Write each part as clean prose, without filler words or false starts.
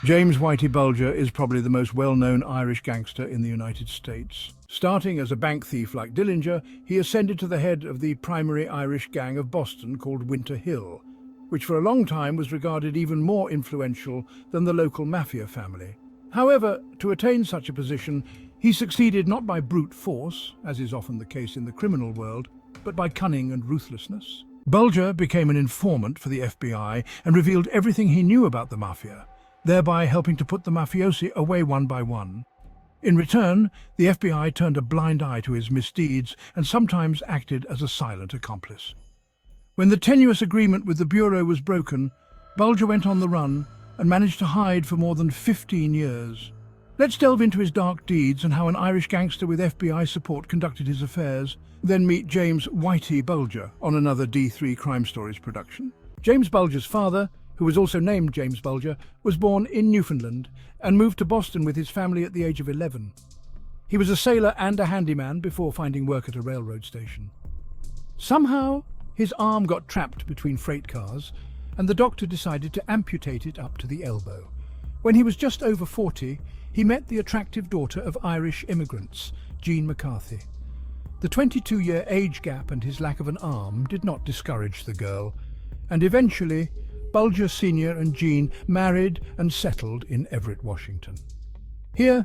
James Whitey Bulger is probably the most well-known Irish gangster in the United States. Starting as a bank thief like Dillinger, he ascended to the head of the primary Irish gang of Boston called Winter Hill, which for a long time was regarded even more influential than the local mafia family. However, to attain such a position, he succeeded not by brute force, as is often the case in the criminal world, but by cunning and ruthlessness. Bulger became an informant for the FBI and revealed everything he knew about the mafia, thereby helping to put the mafiosi away one by one. In return, the FBI turned a blind eye to his misdeeds and sometimes acted as a silent accomplice. When the tenuous agreement with the Bureau was broken, Bulger went on the run and managed to hide for more than 15 years. Let's delve into his dark deeds and how an Irish gangster with FBI support conducted his affairs, then meet James Whitey Bulger on another D3 Crime Stories production. James Bulger's father, who was also named James Bulger, was born in Newfoundland and moved to Boston with his family at the age of 11. He was a sailor and a handyman before finding work at a railroad station. Somehow, his arm got trapped between freight cars, and the doctor decided to amputate it up to the elbow. When he was just over 40, he met the attractive daughter of Irish immigrants, Jean McCarthy. The 22-year age gap and his lack of an arm did not discourage the girl, and eventually, Bulger Sr. and Jean married and settled in Everett, Washington. Here,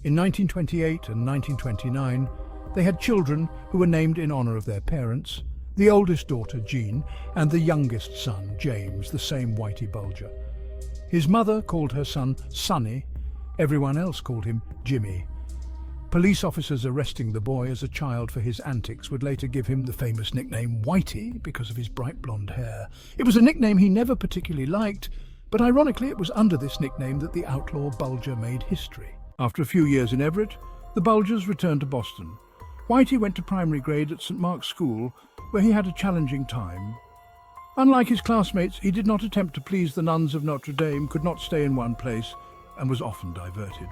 in 1928 and 1929, they had children who were named in honor of their parents, the oldest daughter, Jean, and the youngest son, James, the same Whitey Bulger. His mother called her son Sonny, everyone else called him Jimmy. Police officers arresting the boy as a child for his antics would later give him the famous nickname Whitey because of his bright blonde hair. It was a nickname he never particularly liked, but ironically it was under this nickname that the outlaw Bulger made history. After a few years in Everett, the Bulgers returned to Boston. Whitey went to primary grade at St. Mark's School, where he had a challenging time. Unlike his classmates, he did not attempt to please the nuns of Notre Dame, could not stay in one place, and was often diverted.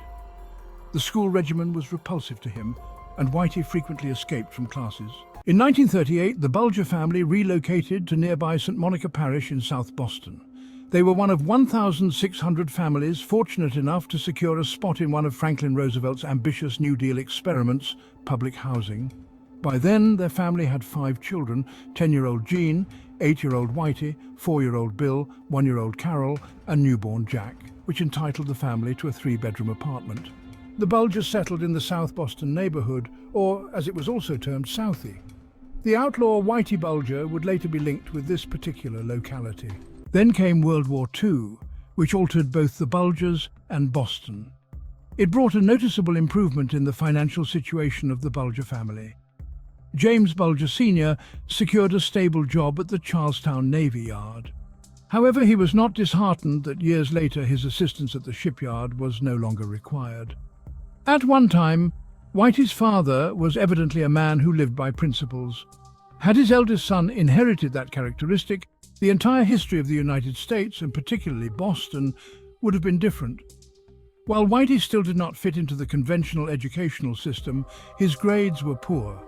The school regimen was repulsive to him, and Whitey frequently escaped from classes. In 1938, the Bulger family relocated to nearby St. Monica Parish in South Boston. They were one of 1,600 families fortunate enough to secure a spot in one of Franklin Roosevelt's ambitious New Deal experiments, public housing. By then, their family had 5 children: 10-year-old Jean, 8-year-old Whitey, 4-year-old Bill, 1-year-old Carol, and newborn Jack, which entitled the family to a 3-bedroom apartment. The Bulgers settled in the South Boston neighborhood, or as it was also termed, Southie. The outlaw Whitey Bulger would later be linked with this particular locality. Then came World War II, which altered both the Bulgers and Boston. It brought a noticeable improvement in the financial situation of the Bulger family. James Bulger Sr. secured a stable job at the Charlestown Navy Yard. However, he was not disheartened that years later his assistance at the shipyard was no longer required. At one time, Whitey's father was evidently a man who lived by principles. Had his eldest son inherited that characteristic, the entire history of the United States, and particularly Boston, would have been different. While Whitey still did not fit into the conventional educational system, his grades were poor.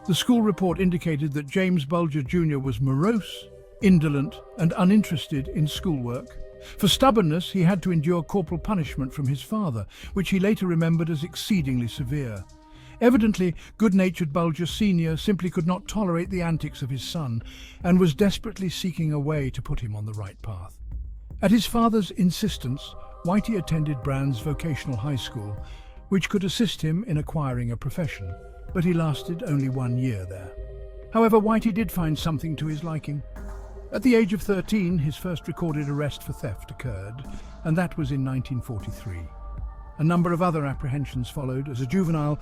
The school report indicated that James Bulger Jr. was morose, indolent, and uninterested in schoolwork. For stubbornness, he had to endure corporal punishment from his father, which he later remembered as exceedingly severe. Evidently, good-natured Bulger Sr. simply could not tolerate the antics of his son and was desperately seeking a way to put him on the right path. At his father's insistence, Whitey attended Brand's Vocational High School, which could assist him in acquiring a profession, but he lasted only 1 year there. However, Whitey did find something to his liking. At the age of 13, his first recorded arrest for theft occurred, and that was in 1943. A number of other apprehensions followed. As a juvenile,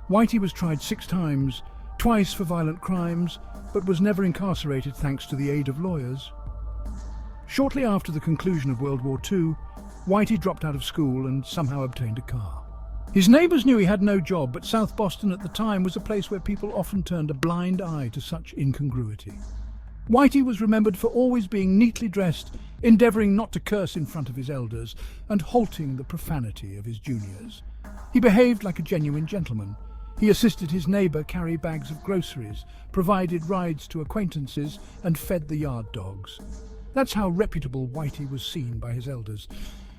Whitey was tried 6 times, twice for violent crimes, but was never incarcerated thanks to the aid of lawyers. Shortly after the conclusion of World War II, Whitey dropped out of school and somehow obtained a car. His neighbors knew he had no job, but South Boston at the time was a place where people often turned a blind eye to such incongruity. Whitey was remembered for always being neatly dressed, endeavoring not to curse in front of his elders, and halting the profanity of his juniors. He behaved like a genuine gentleman. He assisted his neighbor carry bags of groceries, provided rides to acquaintances, and fed the yard dogs. That's how reputable Whitey was seen by his elders.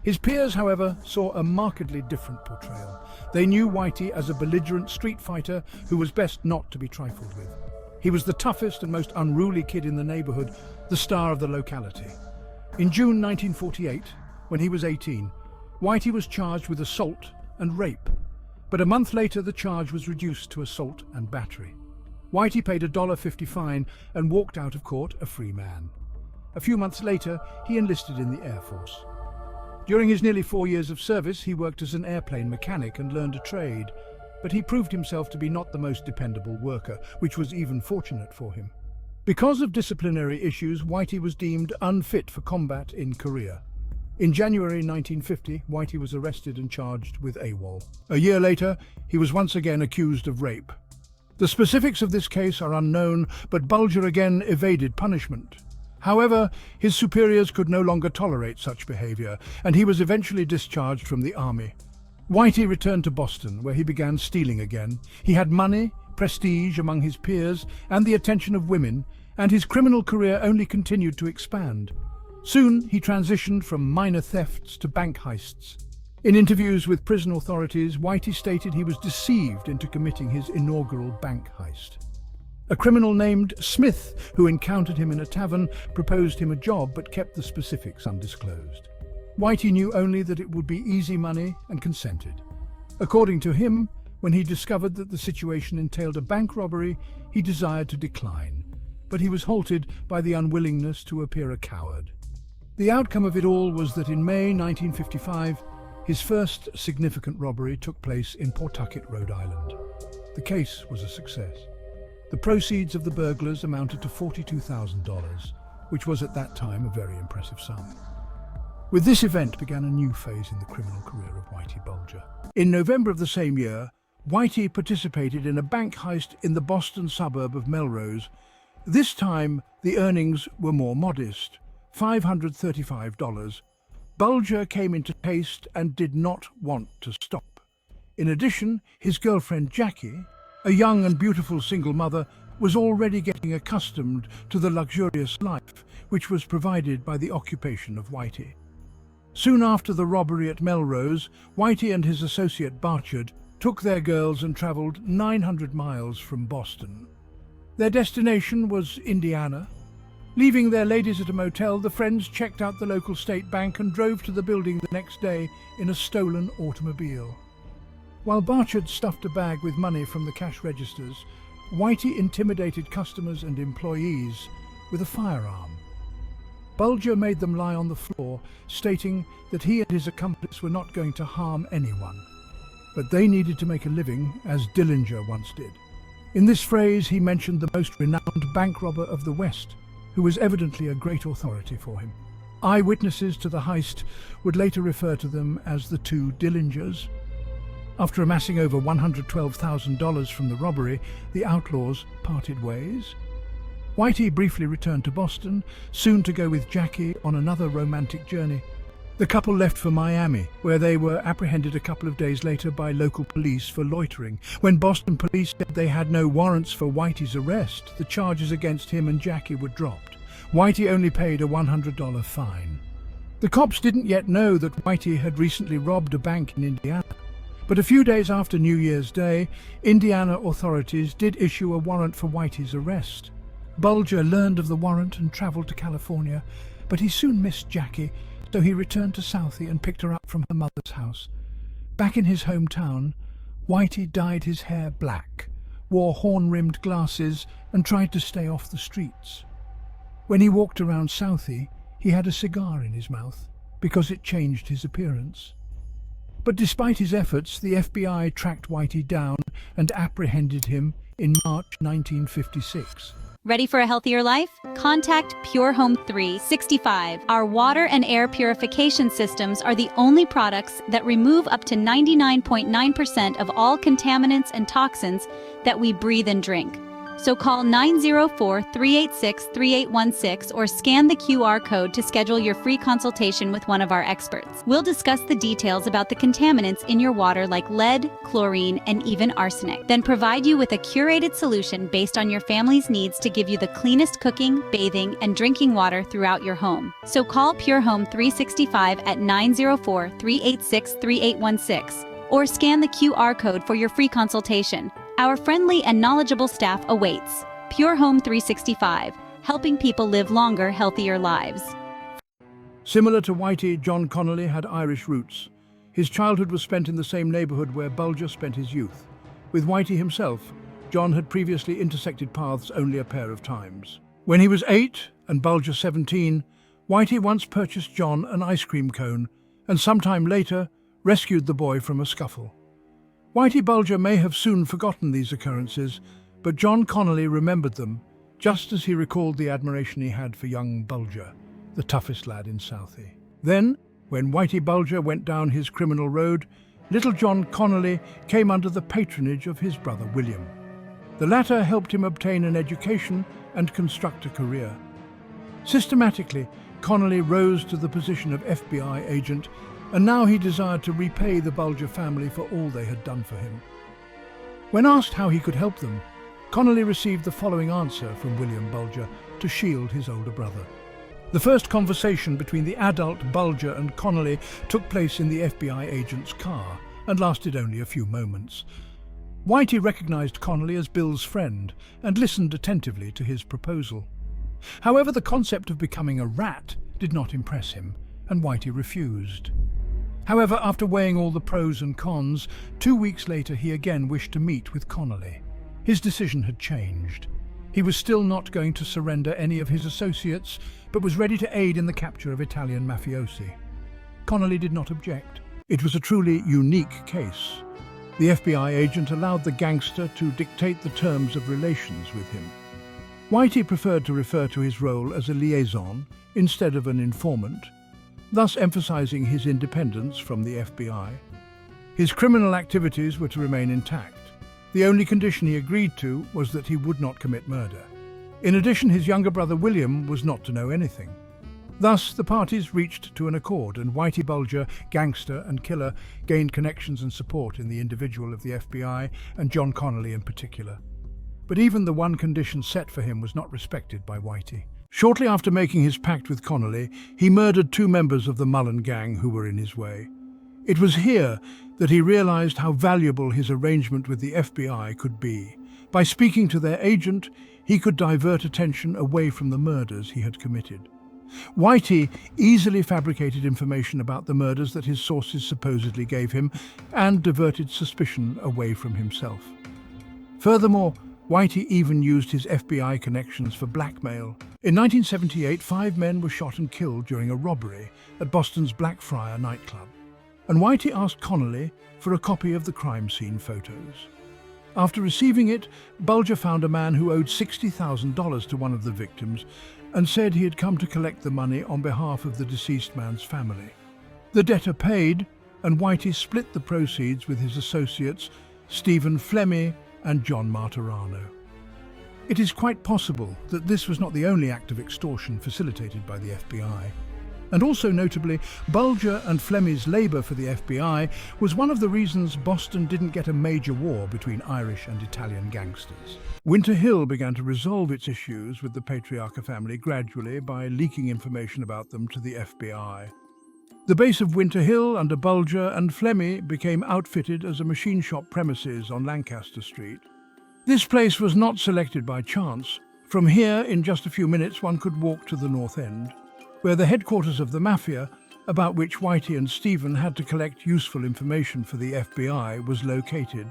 His peers, however, saw a markedly different portrayal. They knew Whitey as a belligerent street fighter who was best not to be trifled with. He was the toughest and most unruly kid in the neighborhood, the star of the locality. In June 1948, when he was 18, Whitey was charged with assault and rape. But a month later, the charge was reduced to assault and battery. Whitey paid a $1.50 fine and walked out of court a free man. A few months later, he enlisted in the Air Force. During his nearly 4 years of service, he worked as an airplane mechanic and learned a trade. But he proved himself to be not the most dependable worker, which was even fortunate for him. Because of disciplinary issues, Whitey was deemed unfit for combat in Korea. In January 1950, Whitey was arrested and charged with AWOL. A year later, he was once again accused of rape. The specifics of this case are unknown, but Bulger again evaded punishment. However, his superiors could no longer tolerate such behavior, and he was eventually discharged from the army. Whitey returned to Boston, where he began stealing again. He had money, prestige among his peers, and the attention of women, and his criminal career only continued to expand. Soon, he transitioned from minor thefts to bank heists. In interviews with prison authorities, Whitey stated he was deceived into committing his inaugural bank heist. A criminal named Smith, who encountered him in a tavern, proposed him a job but kept the specifics undisclosed. Whitey knew only that it would be easy money and consented. According to him, when he discovered that the situation entailed a bank robbery, he desired to decline, but he was halted by the unwillingness to appear a coward. The outcome of it all was that in May 1955, his first significant robbery took place in Pawtucket, Rhode Island. The case was a success. The proceeds of the burglars amounted to $42,000, which was at that time a very impressive sum. With this event began a new phase in the criminal career of Whitey Bulger. In November of the same year, Whitey participated in a bank heist in the Boston suburb of Melrose. This time, the earnings were more modest, $535. Bulger came into haste and did not want to stop. In addition, his girlfriend Jackie, a young and beautiful single mother, was already getting accustomed to the luxurious life which was provided by the occupation of Whitey. Soon after the robbery at Melrose, Whitey and his associate Barchard took their girls and traveled 900 miles from Boston. Their destination was Indiana. Leaving their ladies at a motel, the friends checked out the local state bank and drove to the building the next day in a stolen automobile. While Barchard stuffed a bag with money from the cash registers, Whitey intimidated customers and employees with a firearm. Bulger made them lie on the floor, stating that he and his accomplice were not going to harm anyone. But they needed to make a living, as Dillinger once did. In this phrase, he mentioned the most renowned bank robber of the West, who was evidently a great authority for him. Eyewitnesses to the heist would later refer to them as the two Dillingers. After amassing over $112,000 from the robbery, the outlaws parted ways. Whitey briefly returned to Boston, soon to go with Jackie on another romantic journey. The couple left for Miami, where they were apprehended a couple of days later by local police for loitering. When Boston police said they had no warrants for Whitey's arrest, the charges against him and Jackie were dropped. Whitey only paid a $100 fine. The cops didn't yet know that Whitey had recently robbed a bank in Indiana. But a few days after New Year's Day, Indiana authorities did issue a warrant for Whitey's arrest. Bulger learned of the warrant and traveled to California, but he soon missed Jackie, so he returned to Southie and picked her up from her mother's house. Back in his hometown, Whitey dyed his hair black, wore horn-rimmed glasses, and tried to stay off the streets. When he walked around Southie, he had a cigar in his mouth, because it changed his appearance. But despite his efforts, the FBI tracked Whitey down and apprehended him in March 1956. Ready for a healthier life? Contact Pure Home 365. Our water and air purification systems are the only products that remove up to 99.9% of all contaminants and toxins that we breathe and drink. So call 904-386-3816 or scan the QR code to schedule your free consultation with one of our experts. We'll discuss the details about the contaminants in your water like lead, chlorine, and even arsenic, then provide you with a curated solution based on your family's needs to give you the cleanest cooking, bathing, and drinking water throughout your home. So call Pure Home 365 at 904-386-3816 or scan the QR code for your free consultation. Our friendly and knowledgeable staff awaits. Pure Home 365, helping people live longer, healthier lives. Similar to Whitey, John Connolly had Irish roots. His childhood was spent in the same neighborhood where Bulger spent his youth. With Whitey himself, John had previously intersected paths only a pair of times. When he was 8 and Bulger 17, Whitey once purchased John an ice cream cone and sometime later rescued the boy from a scuffle. Whitey Bulger may have soon forgotten these occurrences, but John Connolly remembered them, just as he recalled the admiration he had for young Bulger, the toughest lad in Southie. Then, when Whitey Bulger went down his criminal road, little John Connolly came under the patronage of his brother William. The latter helped him obtain an education and construct a career. Systematically, Connolly rose to the position of FBI agent, and now he desired to repay the Bulger family for all they had done for him. When asked how he could help them, Connolly received the following answer from William Bulger to shield his older brother. The first conversation between the adult Bulger and Connolly took place in the FBI agent's car and lasted only a few moments. Whitey recognized Connolly as Bill's friend and listened attentively to his proposal. However, the concept of becoming a rat did not impress him, and Whitey refused. However, after weighing all the pros and cons, 2 weeks later he again wished to meet with Connolly. His decision had changed. He was still not going to surrender any of his associates, but was ready to aid in the capture of Italian mafiosi. Connolly did not object. It was a truly unique case. The FBI agent allowed the gangster to dictate the terms of relations with him. Whitey preferred to refer to his role as a liaison instead of an informant, thus emphasizing his independence from the FBI. His criminal activities were to remain intact. The only condition he agreed to was that he would not commit murder. In addition, his younger brother William was not to know anything. Thus, the parties reached to an accord, and Whitey Bulger, gangster and killer, gained connections and support in the individual of the FBI and John Connolly in particular. But even the one condition set for him was not respected by Whitey. Shortly after making his pact with Connolly, he murdered 2 members of the Mullen gang who were in his way. It was here that he realized how valuable his arrangement with the FBI could be. By speaking to their agent, he could divert attention away from the murders he had committed. Whitey easily fabricated information about the murders that his sources supposedly gave him and diverted suspicion away from himself. Furthermore, Whitey even used his FBI connections for blackmail. In 1978, 5 men were shot and killed during a robbery at Boston's Blackfriar nightclub, and Whitey asked Connolly for a copy of the crime scene photos. After receiving it, Bulger found a man who owed $60,000 to one of the victims and said he had come to collect the money on behalf of the deceased man's family. The debtor paid, and Whitey split the proceeds with his associates Stephen Flemmi and John Martirano. It is quite possible that this was not the only act of extortion facilitated by the FBI. And also notably, Bulger and Flemmi's labour for the FBI was one of the reasons Boston didn't get a major war between Irish and Italian gangsters. Winter Hill began to resolve its issues with the Patriarca family gradually by leaking information about them to the FBI. The base of Winter Hill under Bulger and Flemmi became outfitted as a machine shop premises on Lancaster Street. This place was not selected by chance. From here, in just a few minutes, one could walk to the North End, where the headquarters of the Mafia, about which Whitey and Stephen had to collect useful information for the FBI, was located.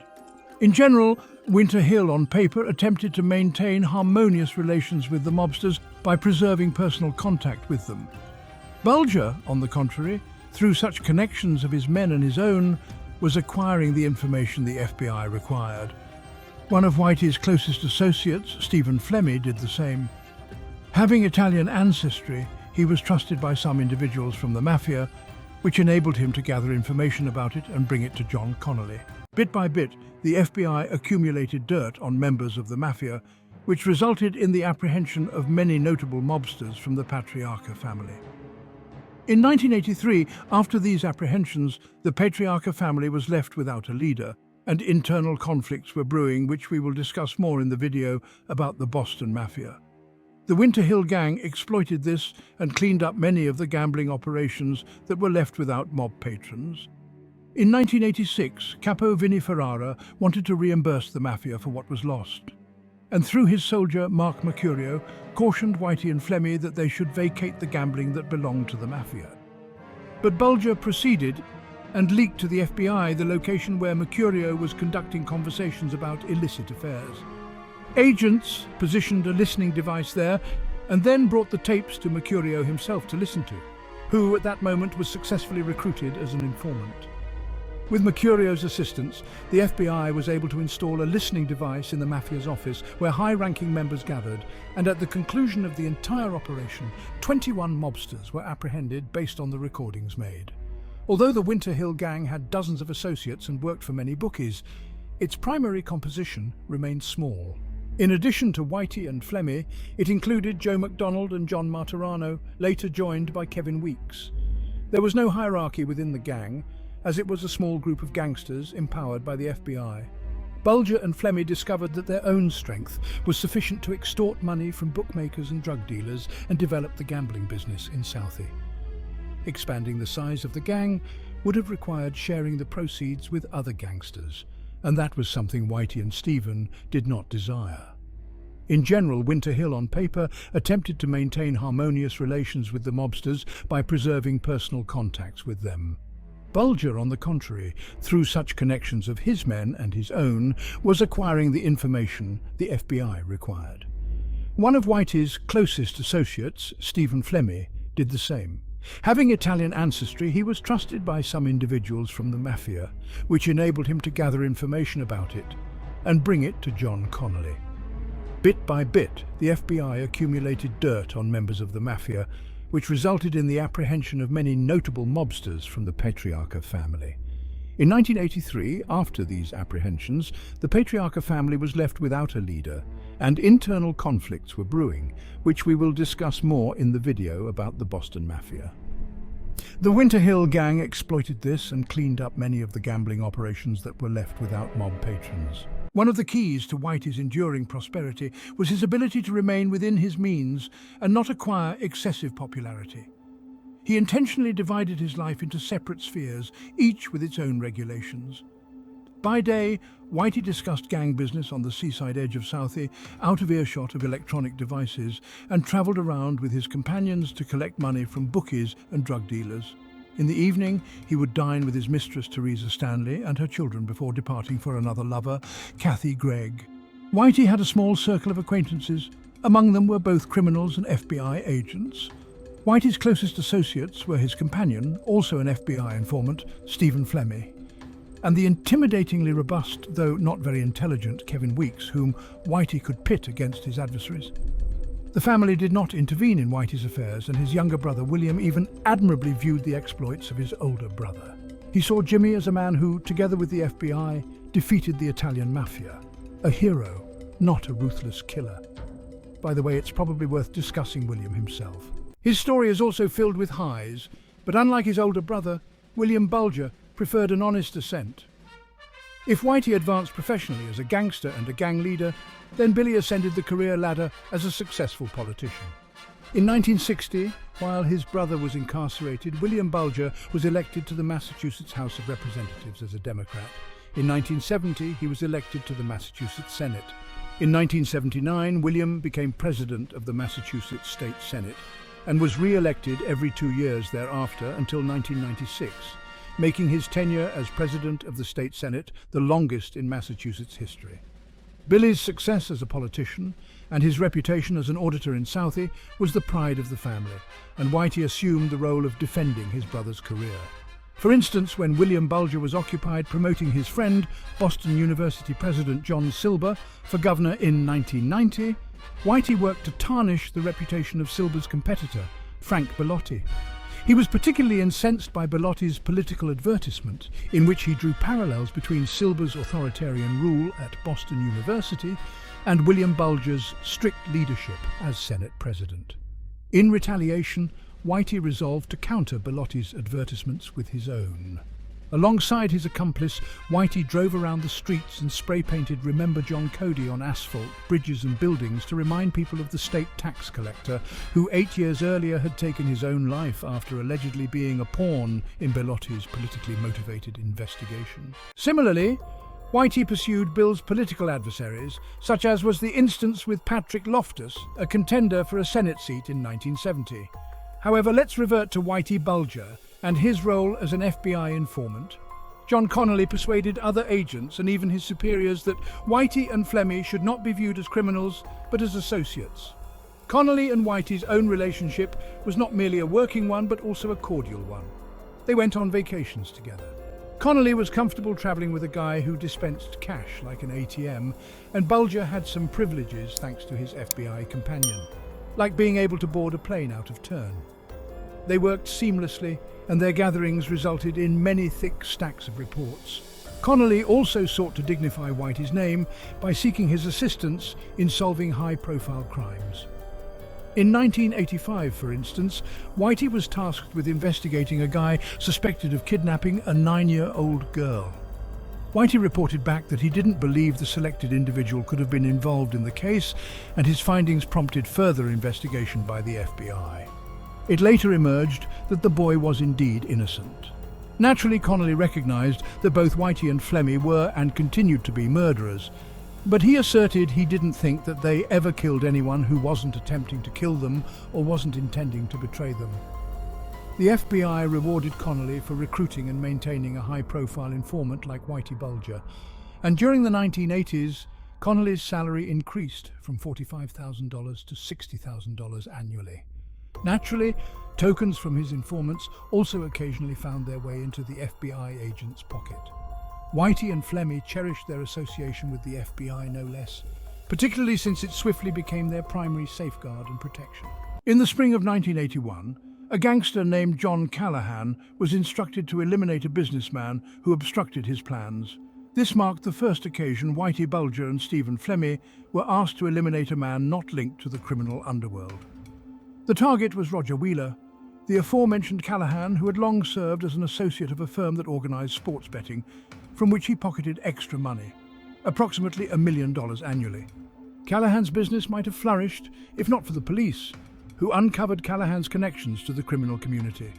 In general, Winter Hill on paper attempted to maintain harmonious relations with the mobsters by preserving personal contact with them. Bulger, on the contrary, through such connections of his men and his own, was acquiring the information the FBI required. One of Whitey's closest associates, Stephen Flemmi, did the same. Having Italian ancestry, he was trusted by some individuals from the Mafia, which enabled him to gather information about it and bring it to John Connolly. Bit by bit, the FBI accumulated dirt on members of the Mafia, which resulted in the apprehension of many notable mobsters from the Patriarca family. In 1983, after these apprehensions, the Patriarca family was left without a leader, and internal conflicts were brewing, which we will discuss more in the video about the Boston Mafia. The Winter Hill Gang exploited this and cleaned up many of the gambling operations that were left without mob patrons. In 1986, Capo Vinnie Ferrara wanted to reimburse the Mafia for what was lost, and through his soldier, Mark Mercurio, cautioned Whitey and Flemmy that they should vacate the gambling that belonged to the Mafia. But Bulger proceeded and leaked to the FBI the location where Mercurio was conducting conversations about illicit affairs. Agents positioned a listening device there and then brought the tapes to Mercurio himself to listen to, who at that moment was successfully recruited as an informant. With Mercurio's assistance, the FBI was able to install a listening device in the Mafia's office where high-ranking members gathered, and at the conclusion of the entire operation, 21 mobsters were apprehended based on the recordings made. Although the Winter Hill Gang had dozens of associates and worked for many bookies, its primary composition remained small. In addition to Whitey and Flemmy, it included Joe McDonald and John Martirano, later joined by Kevin Weeks. There was no hierarchy within the gang, as it was a small group of gangsters empowered by the FBI. Bulger and Flemmy discovered that their own strength was sufficient to extort money from bookmakers and drug dealers and develop the gambling business in Southie. Expanding the size of the gang would have required sharing the proceeds with other gangsters, and that was something Whitey and Stephen did not desire. In general, Winter Hill on paper attempted to maintain harmonious relations with the mobsters by preserving personal contacts with them. Bulger, on the contrary, through such connections of his men and his own, was acquiring the information the FBI required. One of Whitey's closest associates, Stephen Flemmy, did the same. Having Italian ancestry, he was trusted by some individuals from the Mafia, which enabled him to gather information about it and bring it to John Connolly. Bit by bit, the FBI accumulated dirt on members of the Mafia, which resulted in the apprehension of many notable mobsters from the Patriarca family. In 1983, after these apprehensions, the Patriarca family was left without a leader, and internal conflicts were brewing, which we will discuss more in the video about the Boston Mafia. The Winter Hill Gang exploited this and cleaned up many of the gambling operations that were left without mob patrons. One of the keys to Whitey's enduring prosperity was his ability to remain within his means and not acquire excessive popularity. He intentionally divided his life into separate spheres, each with its own regulations. By day, Whitey discussed gang business on the seaside edge of Southie, out of earshot of electronic devices, and travelled around with his companions to collect money from bookies and drug dealers. In the evening, he would dine with his mistress Teresa Stanley and her children before departing for another lover, Kathy Gregg. Whitey had a small circle of acquaintances. Among them were both criminals and FBI agents. Whitey's closest associates were his companion, also an FBI informant, Stephen Flemmy, and the intimidatingly robust, though not very intelligent, Kevin Weeks, whom Whitey could pit against his adversaries. The family did not intervene in Whitey's affairs, and his younger brother William even admirably viewed the exploits of his older brother. He saw Jimmy as a man who, together with the FBI, defeated the Italian Mafia. A hero, not a ruthless killer. By the way, it's probably worth discussing William himself. His story is also filled with highs, but unlike his older brother, William Bulger preferred an honest ascent. If Whitey advanced professionally as a gangster and a gang leader, then Billy ascended the career ladder as a successful politician. In 1960, while his brother was incarcerated, William Bulger was elected to the Massachusetts House of Representatives as a Democrat. In 1970, he was elected to the Massachusetts Senate. In 1979, William became president of the Massachusetts State Senate and was re-elected every 2 years thereafter until 1996. Making his tenure as president of the state senate the longest in Massachusetts history. Billy's success as a politician and his reputation as an auditor in Southie was the pride of the family, and Whitey assumed the role of defending his brother's career. For instance, when William Bulger was occupied promoting his friend, Boston University President John Silber, for governor in 1990, Whitey worked to tarnish the reputation of Silber's competitor, Frank Bellotti. He was particularly incensed by Bellotti's political advertisement, in which he drew parallels between Silber's authoritarian rule at Boston University and William Bulger's strict leadership as Senate President. In retaliation, Whitey resolved to counter Bellotti's advertisements with his own. Alongside his accomplice, Whitey drove around the streets and spray-painted "Remember John Cody" on asphalt, bridges and buildings to remind people of the state tax collector who 8 years earlier had taken his own life after allegedly being a pawn in Bellotti's politically motivated investigation. Similarly, Whitey pursued Bill's political adversaries, such as was the instance with Patrick Loftus, a contender for a Senate seat in 1970. However, let's revert to Whitey Bulger and his role as an FBI informant. John Connolly persuaded other agents and even his superiors that Whitey and Flemmi should not be viewed as criminals, but as associates. Connolly and Whitey's own relationship was not merely a working one, but also a cordial one. They went on vacations together. Connolly was comfortable travelling with a guy who dispensed cash like an ATM, and Bulger had some privileges thanks to his FBI companion, like being able to board a plane out of turn. They worked seamlessly, and their gatherings resulted in many thick stacks of reports. Connolly also sought to dignify Whitey's name by seeking his assistance in solving high-profile crimes. In 1985, for instance, Whitey was tasked with investigating a guy suspected of kidnapping a 9-year-old girl. Whitey reported back that he didn't believe the selected individual could have been involved in the case, and his findings prompted further investigation by the FBI. It later emerged that the boy was indeed innocent. Naturally, Connolly recognized that both Whitey and Flemmi were and continued to be murderers, but he asserted he didn't think that they ever killed anyone who wasn't attempting to kill them or wasn't intending to betray them. The FBI rewarded Connolly for recruiting and maintaining a high-profile informant like Whitey Bulger, and during the 1980s, Connolly's salary increased from $45,000 to $60,000 annually. Naturally, tokens from his informants also occasionally found their way into the FBI agent's pocket. Whitey and Flemmi cherished their association with the FBI no less, particularly since it swiftly became their primary safeguard and protection. In the spring of 1981, a gangster named John Callahan was instructed to eliminate a businessman who obstructed his plans. This marked the first occasion Whitey Bulger and Stephen Flemmi were asked to eliminate a man not linked to the criminal underworld. The target was Roger Wheeler, the aforementioned Callahan who had long served as an associate of a firm that organized sports betting, from which he pocketed extra money, approximately $1 million annually. Callahan's business might have flourished if not for the police, who uncovered Callahan's connections to the criminal community.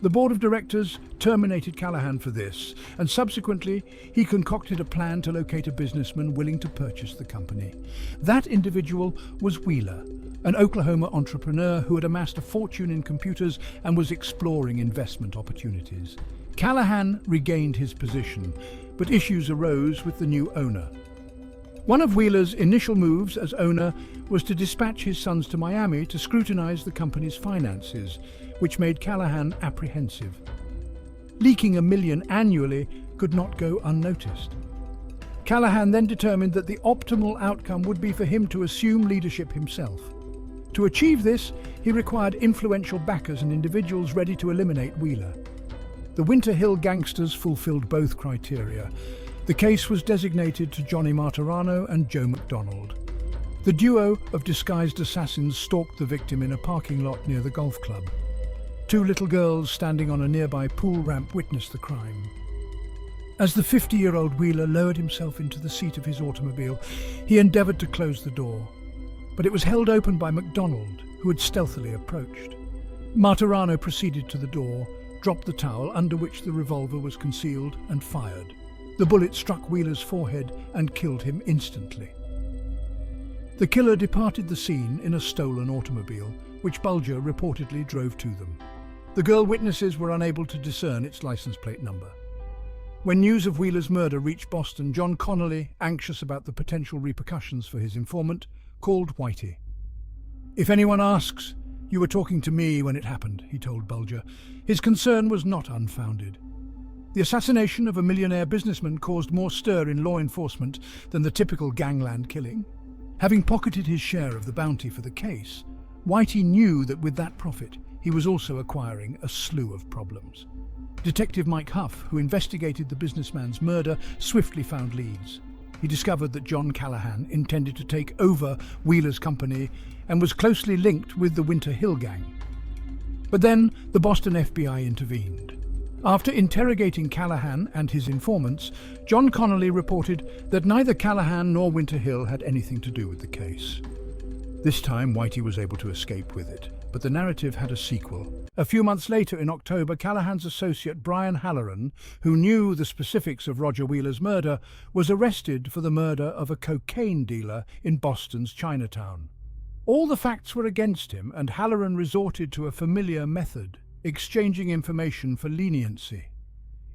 The board of directors terminated Callahan for this, and subsequently he concocted a plan to locate a businessman willing to purchase the company. That individual was Wheeler, an Oklahoma entrepreneur who had amassed a fortune in computers and was exploring investment opportunities. Callahan regained his position, but issues arose with the new owner. One of Wheeler's initial moves as owner was to dispatch his sons to Miami to scrutinize the company's finances, which made Callahan apprehensive. Leaking $1 million annually could not go unnoticed. Callahan then determined that the optimal outcome would be for him to assume leadership himself. To achieve this, he required influential backers and individuals ready to eliminate Wheeler. The Winter Hill gangsters fulfilled both criteria. The case was designated to Johnny Martorano and Joe McDonald. The duo of disguised assassins stalked the victim in a parking lot near the golf club. 2 little girls standing on a nearby pool ramp witnessed the crime. As the 50-year-old Wheeler lowered himself into the seat of his automobile, he endeavored to close the door, but it was held open by McDonald, who had stealthily approached. Martorano proceeded to the door, dropped the towel under which the revolver was concealed, and fired. The bullet struck Wheeler's forehead and killed him instantly. The killer departed the scene in a stolen automobile, which Bulger reportedly drove to them. The girl witnesses were unable to discern its license plate number. When news of Wheeler's murder reached Boston, John Connolly, anxious about the potential repercussions for his informant, called Whitey. "If anyone asks, you were talking to me when it happened," he told Bulger. His concern was not unfounded. The assassination of a millionaire businessman caused more stir in law enforcement than the typical gangland killing. Having pocketed his share of the bounty for the case, Whitey knew that with that profit, he was also acquiring a slew of problems. Detective Mike Huff, who investigated the businessman's murder, swiftly found leads. he discovered that John Callahan intended to take over Wheeler's company and was closely linked with the Winter Hill gang. But then the Boston FBI intervened. After interrogating Callahan and his informants, John Connolly reported that neither Callahan nor Winter Hill had anything to do with the case. This time, Whitey was able to escape with it, but the narrative had a sequel. A few months later, in October, Callahan's associate Brian Halloran, who knew the specifics of Roger Wheeler's murder, was arrested for the murder of a cocaine dealer in Boston's Chinatown. All the facts were against him, and Halloran resorted to a familiar method: exchanging information for leniency.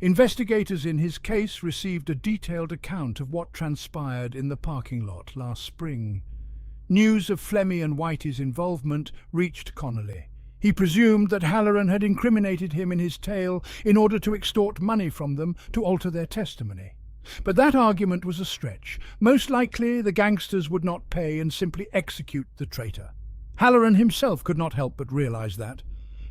Investigators in his case received a detailed account of what transpired in the parking lot last spring. News of Flemmi and Whitey's involvement reached Connolly. He presumed that Halloran had incriminated him in his tale in order to extort money from them to alter their testimony. But that argument was a stretch. Most likely, the gangsters would not pay and simply execute the traitor. Halloran himself could not help but realize that.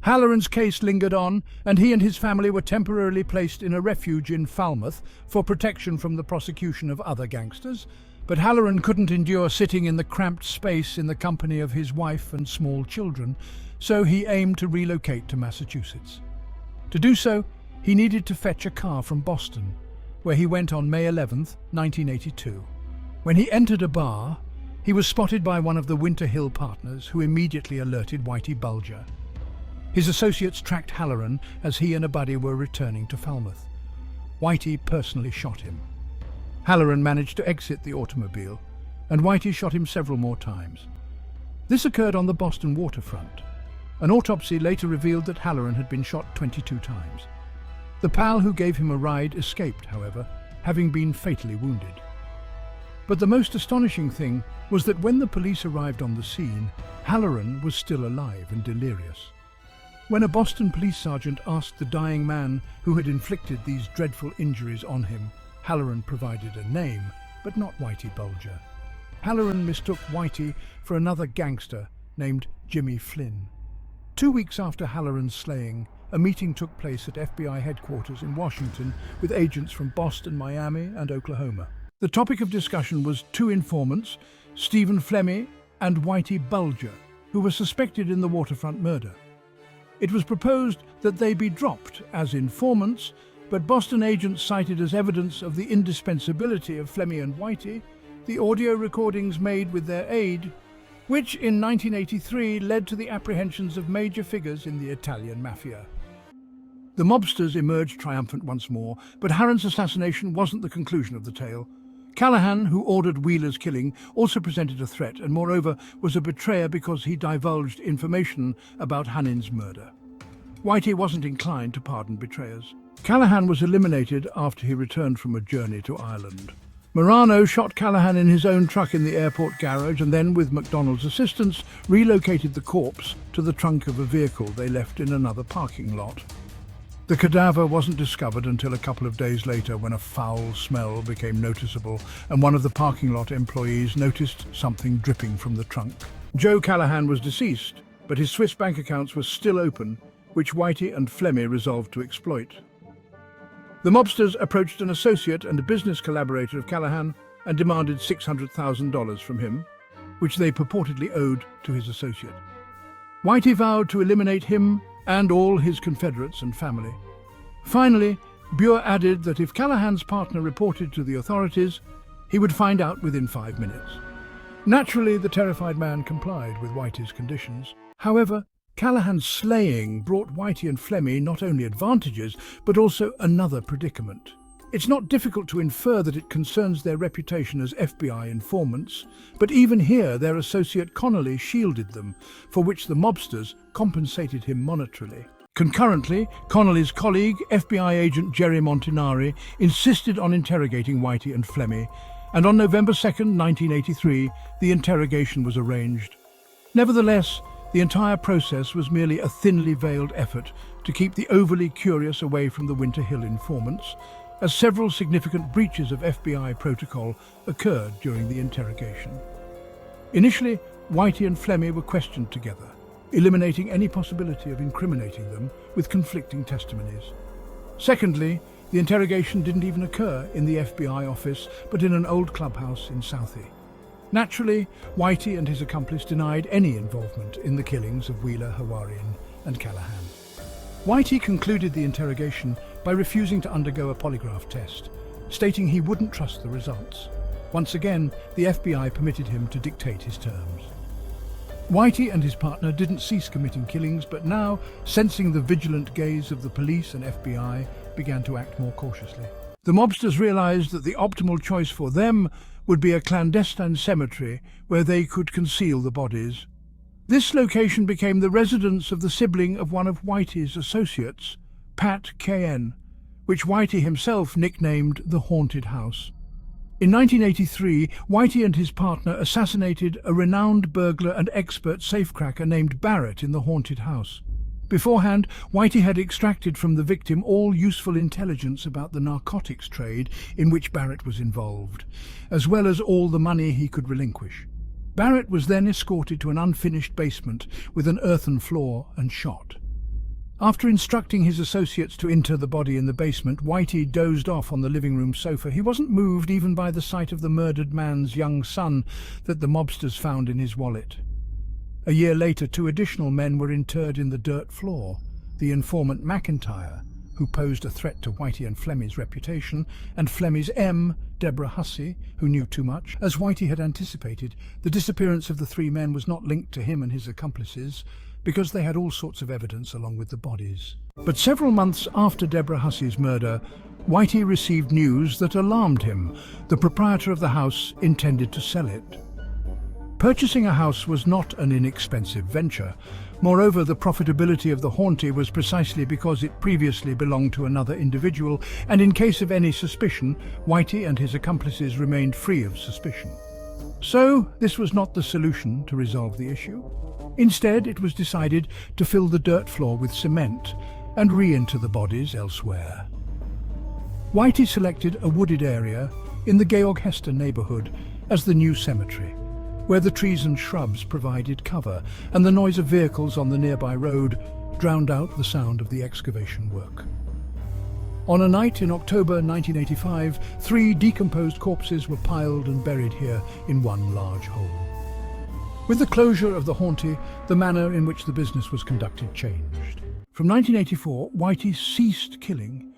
Halloran's case lingered on, and he and his family were temporarily placed in a refuge in Falmouth for protection from the prosecution of other gangsters. But Halloran couldn't endure sitting in the cramped space in the company of his wife and small children, so he aimed to relocate to Massachusetts. To do so, he needed to fetch a car from Boston, where he went on May 11th, 1982. When he entered a bar, he was spotted by one of the Winter Hill partners, who immediately alerted Whitey Bulger. His associates tracked Halloran as he and a buddy were returning to Falmouth. Whitey personally shot him. Halloran managed to exit the automobile, and Whitey shot him several more times. This occurred on the Boston waterfront. An autopsy later revealed that Halloran had been shot 22 times. The pal who gave him a ride escaped, however, having been fatally wounded. But the most astonishing thing was that when the police arrived on the scene, Halloran was still alive and delirious. When a Boston police sergeant asked the dying man who had inflicted these dreadful injuries on him, Halloran provided a name, but not Whitey Bulger. Halloran mistook Whitey for another gangster named Jimmy Flynn. 2 weeks after Halloran's slaying, a meeting took place at FBI headquarters in Washington with agents from Boston, Miami, and Oklahoma. The topic of discussion was two informants, Stephen Flemmi and Whitey Bulger, who were suspected in the waterfront murder. It was proposed that they be dropped as informants, but Boston agents cited as evidence of the indispensability of Flemmi and Whitey the audio recordings made with their aid, which in 1983 led to the apprehensions of major figures in the Italian mafia. The mobsters emerged triumphant once more, but Harron's assassination wasn't the conclusion of the tale. Callahan, who ordered Wheeler's killing, also presented a threat and moreover was a betrayer because he divulged information about Hannin's murder. Whitey wasn't inclined to pardon betrayers. Callahan was eliminated after he returned from a journey to Ireland. Morano shot Callahan in his own truck in the airport garage and then, with McDonald's assistance, relocated the corpse to the trunk of a vehicle they left in another parking lot. The cadaver wasn't discovered until a couple of days later, when a foul smell became noticeable and one of the parking lot employees noticed something dripping from the trunk. Joe Callahan was deceased, but his Swiss bank accounts were still open, which Whitey and Flemmi resolved to exploit. The mobsters approached an associate and a business collaborator of Callahan and demanded $600,000 from him, which they purportedly owed to his associate. Whitey vowed to eliminate him and all his confederates and family. Finally, Bure added that if Callahan's partner reported to the authorities, he would find out within 5 minutes. Naturally, the terrified man complied with Whitey's conditions. However, Callahan's slaying brought Whitey and Flemmi not only advantages, but also another predicament. It's not difficult to infer that it concerns their reputation as FBI informants, but even here their associate Connolly shielded them, for which the mobsters compensated him monetarily. Concurrently, Connolly's colleague, FBI agent Jerry Montanari, insisted on interrogating Whitey and Flemmi, and on November 2nd, 1983, the interrogation was arranged. Nevertheless, the entire process was merely a thinly veiled effort to keep the overly curious away from the Winter Hill informants, as several significant breaches of FBI protocol occurred during the interrogation. Initially, Whitey and Flemmi were questioned together, eliminating any possibility of incriminating them with conflicting testimonies. Secondly, The interrogation didn't even occur in the FBI office, but in an old clubhouse in Southie. Naturally, Whitey and his accomplice denied any involvement in the killings of Wheeler, Hawarian, and Callahan. Whitey concluded the interrogation by refusing to undergo a polygraph test, stating he wouldn't trust the results. Once again, the FBI permitted him to dictate his terms. Whitey and his partner didn't cease committing killings, but now, sensing the vigilant gaze of the police and FBI, began to act more cautiously. The mobsters realized that the optimal choice for them would be a clandestine cemetery where they could conceal the bodies. This location became the residence of the sibling of one of Whitey's associates, Pat K.N., which Whitey himself nicknamed the Haunted House. In 1983, Whitey and his partner assassinated a renowned burglar and expert safecracker named Barrett in the Haunted House. Beforehand, Whitey had extracted from the victim all useful intelligence about the narcotics trade in which Barrett was involved, as well as all the money he could relinquish. Barrett was then escorted to an unfinished basement with an earthen floor and shot. After instructing his associates to inter the body in the basement, Whitey dozed off on the living room sofa. He wasn't moved even by the sight of the murdered man's young son that the mobsters found in his wallet. A year later, 2 additional men were interred in the dirt floor. The informant McIntyre, who posed a threat to Whitey and Flemmy's reputation, and Flemmy's M, Deborah Hussey, who knew too much. As Whitey had anticipated, the disappearance of the 3 men was not linked to him and his accomplices, because they had all sorts of evidence along with the bodies. But several months after Deborah Hussey's murder, Whitey received news that alarmed him. The proprietor of the house intended to sell it. Purchasing a house was not an inexpensive venture. Moreover, the profitability of the Haunty was precisely because it previously belonged to another individual, and in case of any suspicion, Whitey and his accomplices remained free of suspicion. So, this was not the solution to resolve the issue. Instead, it was decided to fill the dirt floor with cement and re-inter the bodies elsewhere. Whitey selected a wooded area in the Georg Hester neighborhood as the new cemetery, where the trees and shrubs provided cover, and the noise of vehicles on the nearby road drowned out the sound of the excavation work. On a night in October 1985, 3 decomposed corpses were piled and buried here in one large hole. With the closure of the Haunty, the manner in which the business was conducted changed. From 1984, Whitey ceased killing,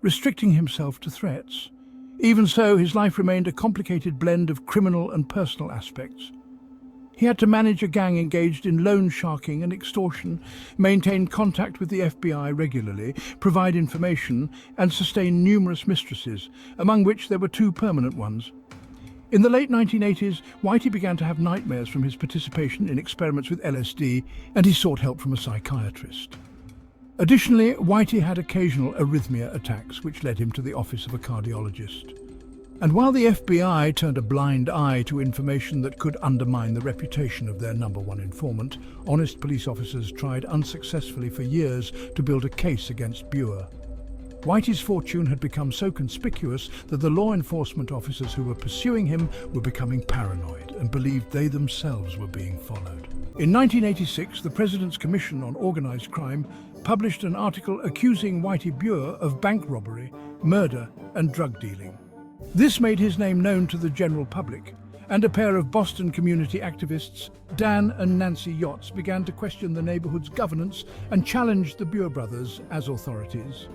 restricting himself to threats. Even so, his life remained a complicated blend of criminal and personal aspects. He had to manage a gang engaged in loan sharking and extortion, maintain contact with the FBI regularly, provide information, and sustain numerous mistresses, among which there were 2 permanent ones. In the late 1980s, Whitey began to have nightmares from his participation in experiments with LSD, and he sought help from a psychiatrist. Additionally, Whitey had occasional arrhythmia attacks, which led him to the office of a cardiologist. And while the FBI turned a blind eye to information that could undermine the reputation of their #1 informant, honest police officers tried unsuccessfully for years to build a case against Buer. Whitey's fortune had become so conspicuous that the law enforcement officers who were pursuing him were becoming paranoid and believed they themselves were being followed. In 1986, the President's Commission on Organized Crime published an article accusing Whitey Buer of bank robbery, murder, and drug dealing. This made his name known to the general public, and a pair of Boston community activists, Dan and Nancy Yachts, began to question the neighborhood's governance and challenged the Buer brothers as authorities.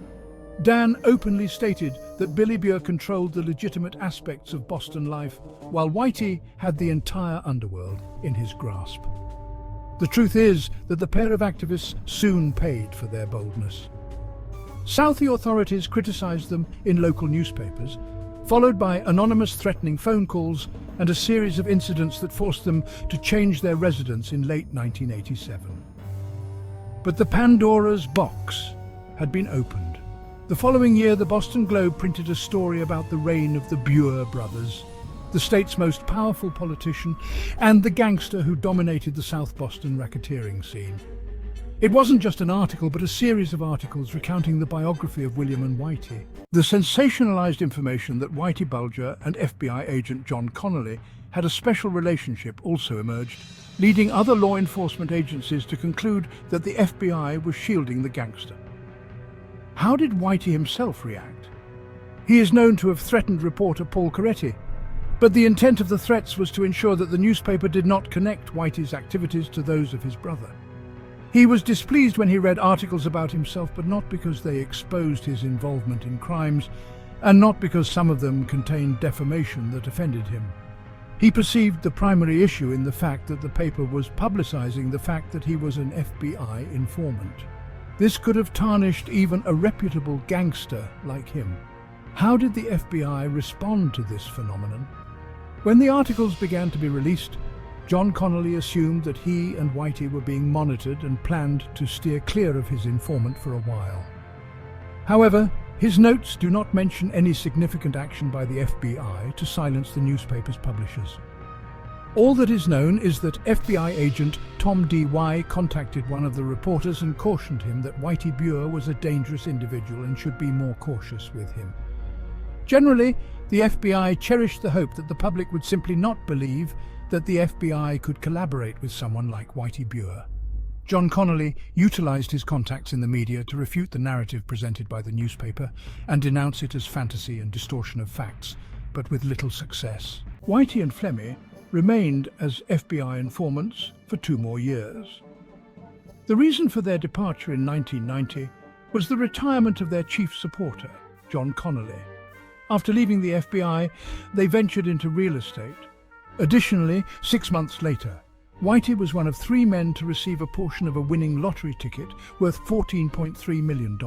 Dan openly stated that Billy Buer controlled the legitimate aspects of Boston life, while Whitey had the entire underworld in his grasp. The truth is that the pair of activists soon paid for their boldness. Southie authorities criticized them in local newspapers, followed by anonymous threatening phone calls and a series of incidents that forced them to change their residence in late 1987. But the Pandora's box had been opened. The following year, the Boston Globe printed a story about the reign of the Buer brothers, the state's most powerful politician and the gangster who dominated the South Boston racketeering scene. It wasn't just an article, but a series of articles recounting the biography of William and Whitey. The sensationalized information that Whitey Bulger and FBI agent John Connolly had a special relationship also emerged, leading other law enforcement agencies to conclude that the FBI was shielding the gangster. How did Whitey himself react? He is known to have threatened reporter Paul Coretti, but the intent of the threats was to ensure that the newspaper did not connect Whitey's activities to those of his brother. He was displeased when he read articles about himself, but not because they exposed his involvement in crimes, and not because some of them contained defamation that offended him. He perceived the primary issue in the fact that the paper was publicizing the fact that he was an FBI informant. This could have tarnished even a reputable gangster like him. How did the FBI respond to this phenomenon? When the articles began to be released, John Connolly assumed that he and Whitey were being monitored and planned to steer clear of his informant for a while. However, his notes do not mention any significant action by the FBI to silence the newspaper's publishers. All that is known is that FBI agent Tom D.Y. contacted one of the reporters and cautioned him that Whitey Bulger was a dangerous individual and should be more cautious with him. Generally, the FBI cherished the hope that the public would simply not believe that the FBI could collaborate with someone like Whitey Bulger. John Connolly utilized his contacts in the media to refute the narrative presented by the newspaper and denounce it as fantasy and distortion of facts, but with little success. Whitey and Flemmi remained as FBI informants for 2 more years. The reason for their departure in 1990 was the retirement of their chief supporter, John Connolly. After leaving the FBI, they ventured into real estate. Additionally, 6 months later, Whitey was one of 3 men to receive a portion of a winning lottery ticket worth $14.3 million.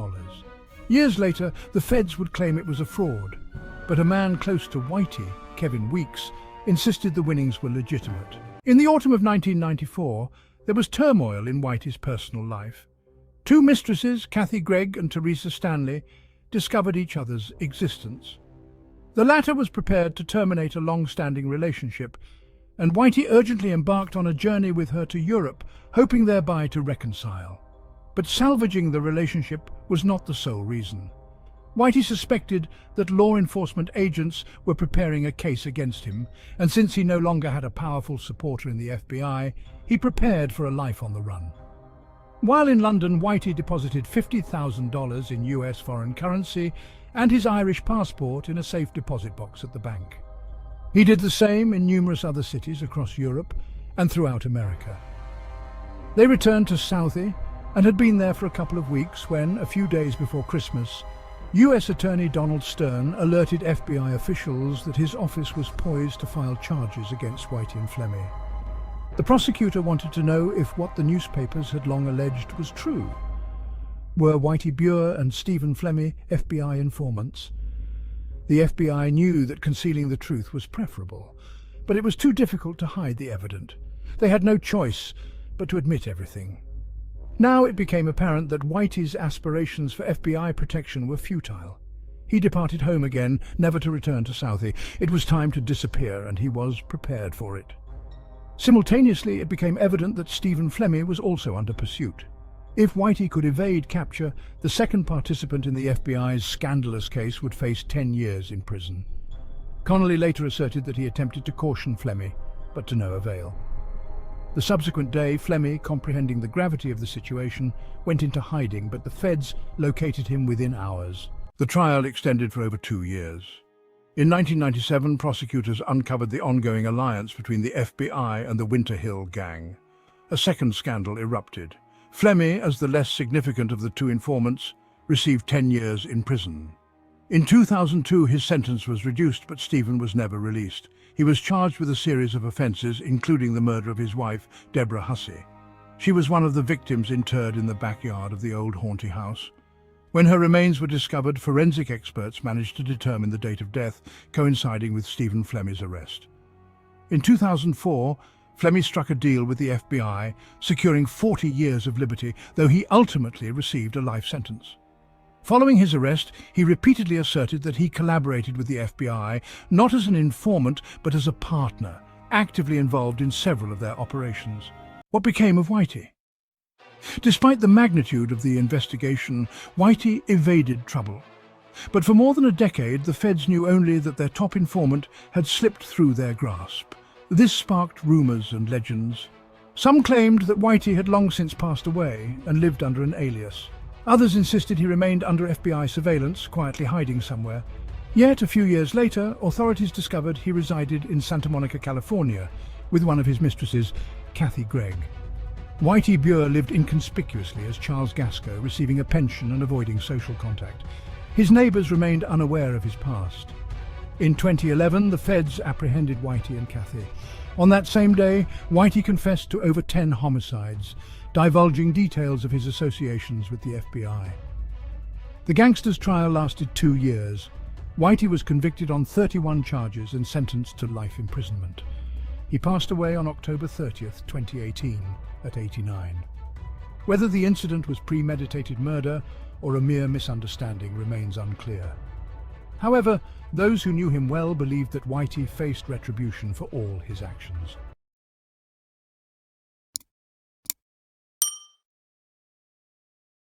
Years later, the feds would claim it was a fraud, but a man close to Whitey, Kevin Weeks, insisted the winnings were legitimate. In the autumn of 1994, there was turmoil in Whitey's personal life. 2 mistresses, Kathy Gregg and Teresa Stanley, discovered each other's existence. The latter was prepared to terminate a long-standing relationship, and Whitey urgently embarked on a journey with her to Europe, hoping thereby to reconcile. But salvaging the relationship was not the sole reason. Whitey suspected that law enforcement agents were preparing a case against him, and since he no longer had a powerful supporter in the FBI, he prepared for a life on the run. While in London, Whitey deposited $50,000 in US foreign currency and his Irish passport in a safe deposit box at the bank. He did the same in numerous other cities across Europe and throughout America. They returned to Southie and had been there for a couple of weeks when, a few days before Christmas, US Attorney Donald Stern alerted FBI officials that his office was poised to file charges against Whitey and Flemmi. The prosecutor wanted to know if what the newspapers had long alleged was true. Were Whitey Bulger and Stephen Flemmi FBI informants? The FBI knew that concealing the truth was preferable, but it was too difficult to hide the evidence. They had no choice but to admit everything. Now it became apparent that Whitey's aspirations for FBI protection were futile. He departed home again, never to return to Southie. It was time to disappear, and he was prepared for it. Simultaneously, it became evident that Stephen Flemmi was also under pursuit. If Whitey could evade capture, the second participant in the FBI's scandalous case would face 10 years in prison. Connolly later asserted that he attempted to caution Flemmi, but to no avail. The subsequent day, Flemmi, comprehending the gravity of the situation, went into hiding, but the feds located him within hours. The trial extended for over 2 years. In 1997, prosecutors uncovered the ongoing alliance between the FBI and the Winter Hill gang. A second scandal erupted. Flemmi, as the less significant of the 2 informants, received 10 years in prison. In 2002, his sentence was reduced, but Stephen was never released. He was charged with a series of offences, including the murder of his wife, Deborah Hussey. She was one of the victims interred in the backyard of the old haunted house. When her remains were discovered, forensic experts managed to determine the date of death, coinciding with Stephen Flemmi's arrest. In 2004, Flemmi struck a deal with the FBI, securing 40 years of liberty, though he ultimately received a life sentence. Following his arrest, he repeatedly asserted that he collaborated with the FBI, not as an informant, but as a partner, actively involved in several of their operations. What became of Whitey? Despite the magnitude of the investigation, Whitey evaded trouble. But for more than a decade, the feds knew only that their top informant had slipped through their grasp. This sparked rumours and legends. Some claimed that Whitey had long since passed away and lived under an alias. Others insisted he remained under FBI surveillance, quietly hiding somewhere. Yet, a few years later, authorities discovered he resided in Santa Monica, California, with one of his mistresses, Kathy Gregg. Whitey Bulger lived inconspicuously as Charles Gasco, receiving a pension and avoiding social contact. His neighbors remained unaware of his past. In 2011, the feds apprehended Whitey and Kathy. On that same day, Whitey confessed to over 10 homicides, divulging details of his associations with the FBI. The gangsters' trial lasted 2 years. Whitey was convicted on 31 charges and sentenced to life imprisonment. He passed away on October 30th, 2018, at 89. Whether the incident was premeditated murder or a mere misunderstanding remains unclear. However, those who knew him well believed that Whitey faced retribution for all his actions.